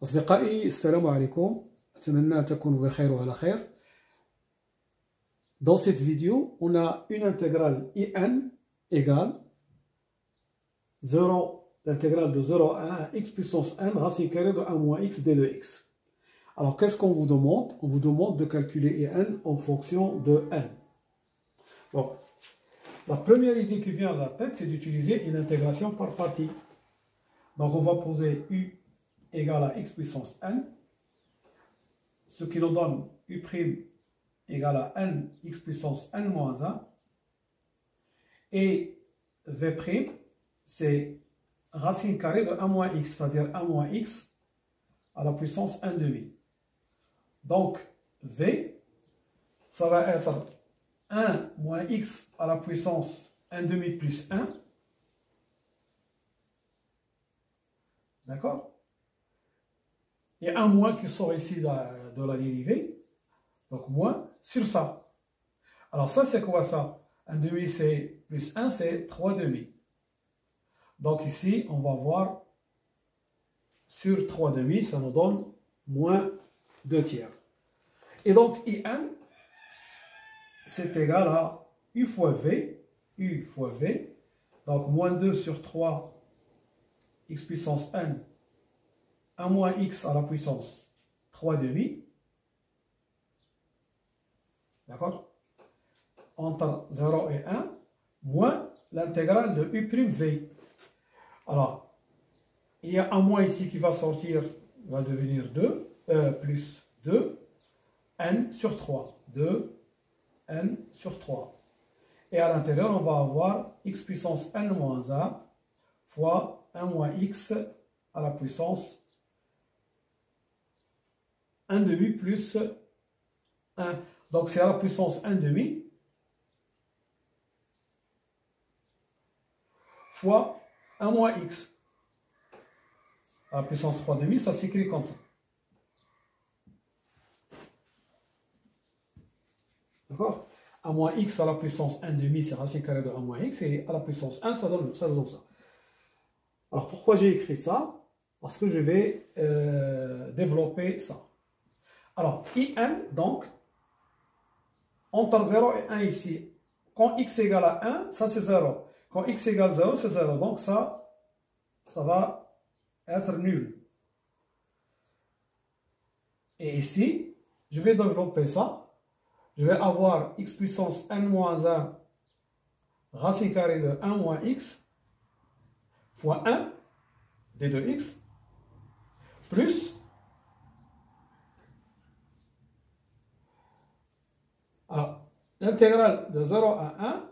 أصدقائي السلام عليكم. أتمنى أن تكونوا بخير وعلى خير. Dans cette vidéo, on a une intégrale IN égale 0, l'intégrale de 0 à 1 x puissance n racine carrée de 1 moins x d de x. Alors qu'est-ce qu'on vous demande? On vous demande de calculer IN en fonction de n. Bon, la première idée qui vient à la tête, c'est d'utiliser une intégration par partie. Donc on va poser u égale à x puissance n, ce qui nous donne u' égale à n x puissance n moins 1, et v', c'est racine carrée de 1 moins x, c'est-à-dire 1 moins x à la puissance 1 demi. Donc v, ça va être 1 moins x à la puissance 1 demi plus 1. D'accord? Et un moins qui sort ici de la dérivée. Donc moins sur ça. Alors ça c'est quoi ça? 1 demi c'est plus 1, c'est 3 demi. Donc ici on va voir sur 3 demi, ça nous donne moins 2 tiers. Et donc IN c'est égal à U fois V. Donc moins 2 sur 3 x puissance n, 1 moins x à la puissance 3 demi. D'accord? Entre 0 et 1, moins l'intégrale de u'v. Alors, il y a un moins ici qui va sortir, va devenir 2, plus 2, n sur 3. 2, n sur 3. Et à l'intérieur, on va avoir x puissance n moins 1 fois 1 moins x à la puissance 1 demi plus 1. Donc c'est à la puissance 1 demi fois 1 moins x à la puissance 3 demi, ça s'écrit comme ça. D'accord? 1 moins x à la puissance 1 demi, c'est racine carrée de 1 moins x, et à la puissance 1, ça donne ça. Alors pourquoi j'ai écrit ça? Parce que je vais développer ça. Alors IN, donc, entre 0 et 1 ici, quand x égale à 1, ça c'est 0. Quand x égale 0, c'est 0. Donc ça va être nul. Et ici, je vais développer ça. Je vais avoir x puissance n moins 1 racine carrée de 1 moins x fois 1 d de x plus l'intégrale de 0 à 1.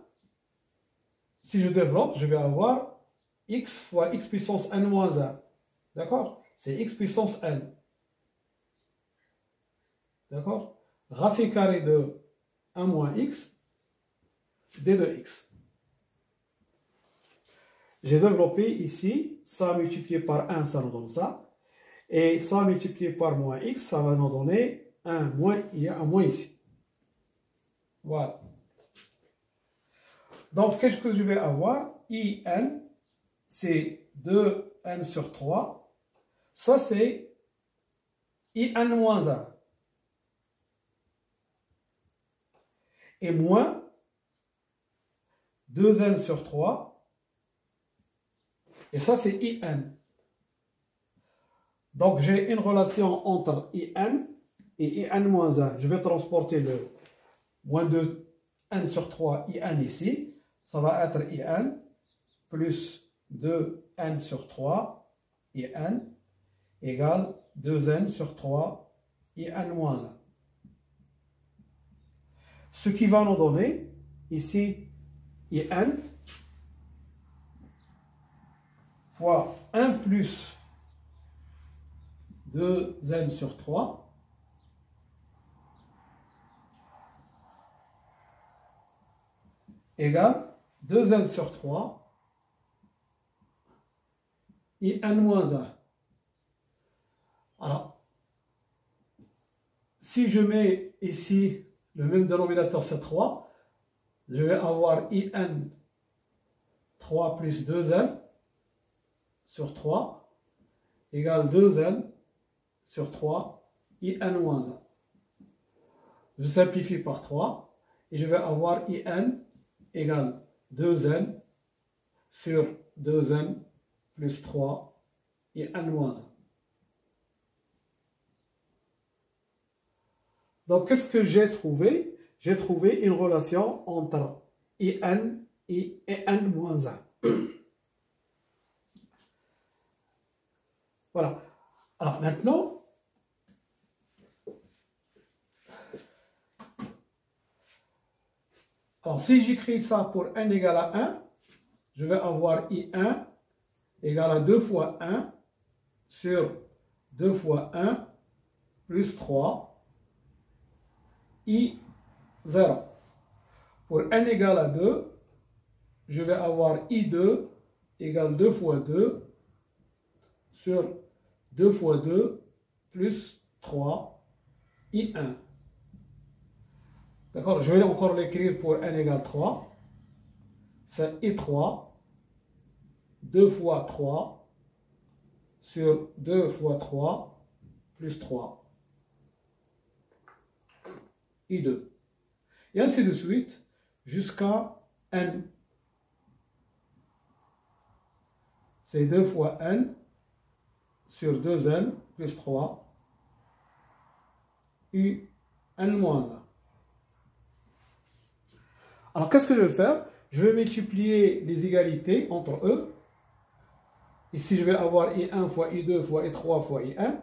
Si je développe, je vais avoir x fois x puissance n moins 1. D'accord? C'est x puissance n. D'accord? Racine carrée de 1 moins x d de x. J'ai développé ici, ça multiplié par 1, ça nous donne ça. Et ça multiplié par moins x, ça va nous donner 1 moins, il y a un moins ici. Voilà. Donc, qu'est-ce que je vais avoir? IN, c'est 2n sur 3. Ça, c'est IN moins 1. Et moins 2n sur 3. Et ça, c'est IN. Donc, j'ai une relation entre IN et IN moins 1. Je vais transporter le moins 2n sur 3 IN ici. Ça va être IN plus 2n sur 3 IN égale 2n sur 3 IN moins 1. Ce qui va nous donner ici IN fois 1 plus 2n sur 3 égale 2n sur 3 et n moins 1. Alors, si je mets ici le même dénominateur, c'est 3, je vais avoir IN 3 plus 2n sur 3 égale 2n sur 3, IN moins 1. Je simplifie par 3 et je vais avoir IN égale 2N sur 2N plus 3, IN moins 1. Donc, qu'est-ce que j'ai trouvé? J'ai trouvé une relation entre IN et IN moins 1. Voilà. Alors, maintenant, si j'écris ça pour n égale à 1, je vais avoir I1 égale à 2 fois 1 sur 2 fois 1 plus 3 I0. Pour n égale à 2, je vais avoir I2 égale 2 fois 2 sur 2 fois 2 plus 3 I1. D'accord? Je vais encore l'écrire pour n égale 3. C'est I3, 2 fois 3 sur 2 fois 3 plus 3 I2. Et ainsi de suite jusqu'à n. C'est 2 fois n sur 2n plus 3 un moins 1. Alors, qu'est-ce que je vais faire? Je vais multiplier les égalités entre eux. Ici, je vais avoir I1 fois I2 fois I3 fois I1.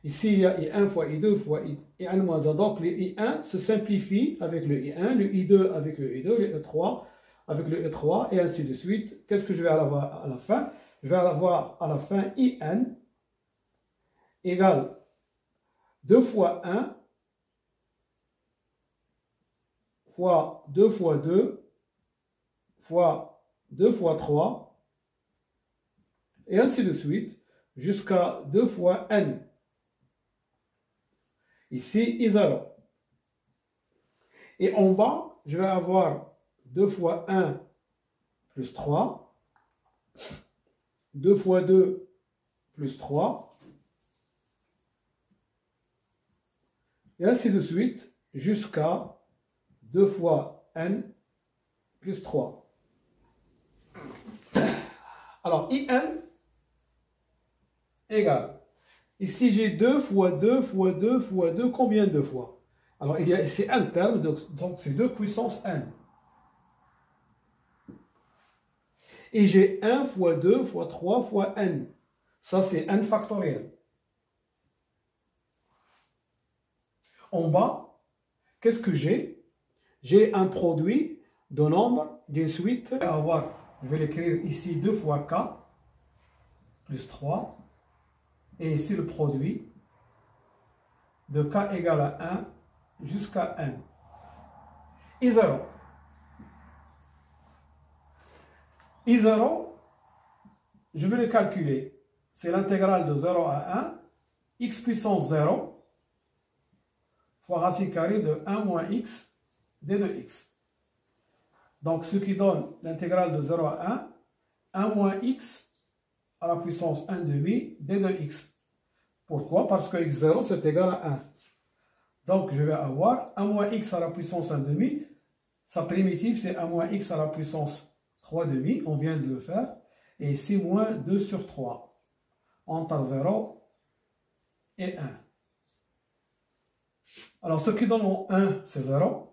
Ici, il y a I1 fois I2 fois I1 moins 1. Donc, le I1 se simplifie avec le I1, le I2 avec le I2, le I3 avec le I3, et ainsi de suite. Qu'est-ce que je vais avoir à la fin? Je vais avoir à la fin IN égale 2 fois 1 fois 2 fois 2 fois 2 fois 3 et ainsi de suite jusqu'à 2 fois n. Ici, I0. Et en bas, je vais avoir 2 fois 1 plus 3, 2 fois 2 plus 3, et ainsi de suite jusqu'à 2 fois n plus 3. Alors, IN égale. Ici, j'ai 2 fois 2 fois 2 fois 2. Combien de fois? Alors, il y a ici un terme, donc c'est 2 puissance n. Et j'ai 1 fois 2 fois 3 fois n. Ça, c'est n factoriel. En bas, qu'est-ce que j'ai? J'ai un produit de nombres d'une suite. Je vais l'écrire ici 2 fois k plus 3. Et ici le produit de k égale à 1 jusqu'à n. I0. I0, je vais le calculer. C'est l'intégrale de 0 à 1, x puissance 0 fois racine carrée de 1 moins x d de x. Donc, ce qui donne l'intégrale de 0 à 1, 1 moins x à la puissance 1 demi d de x. Pourquoi? Parce que x0 c'est égal à 1. Donc, je vais avoir 1 moins x à la puissance 1 demi. Sa primitive, c'est 1 moins x à la puissance 3 demi. On vient de le faire. Et ici, moins 2 sur 3. Entre 0 et 1. Alors, ce qui donne en 1, c'est 0.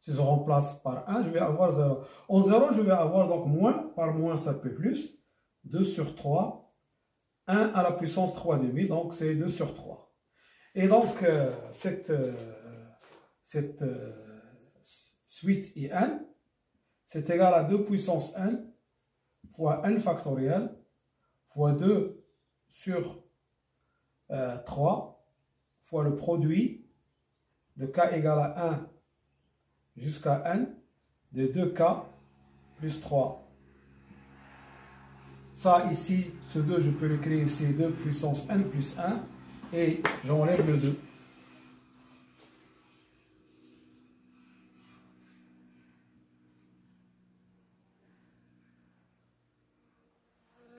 Si je remplace par 1, je vais avoir 0. En 0, je vais avoir donc moins. Par moins, ça peut plus. 2 sur 3. 1 à la puissance 3 demi. Donc, c'est 2 sur 3. Et donc, cette suite IN, c'est égal à 2 puissance n fois n factoriel fois 2 sur 3 fois le produit de k égale à 1 jusqu'à n de 2k plus 3. Ça ici, ce 2, je peux l'écrire ici, 2 puissance n plus 1, et j'enlève le 2.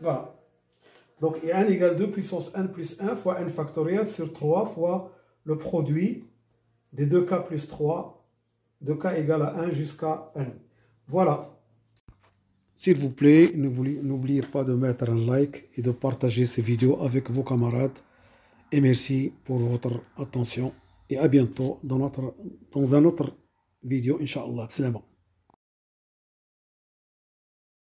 Voilà. Donc, et n égale 2 puissance n plus 1 fois n factoriel sur 3 fois le produit des 2k plus 3, 2k égale à 1 jusqu'à n. Voilà. S'il vous plaît, n'oubliez pas de mettre un like et de partager ces vidéos avec vos camarades. Et merci pour votre attention. Et à bientôt dans un autre vidéo, Inch'Allah. Salam.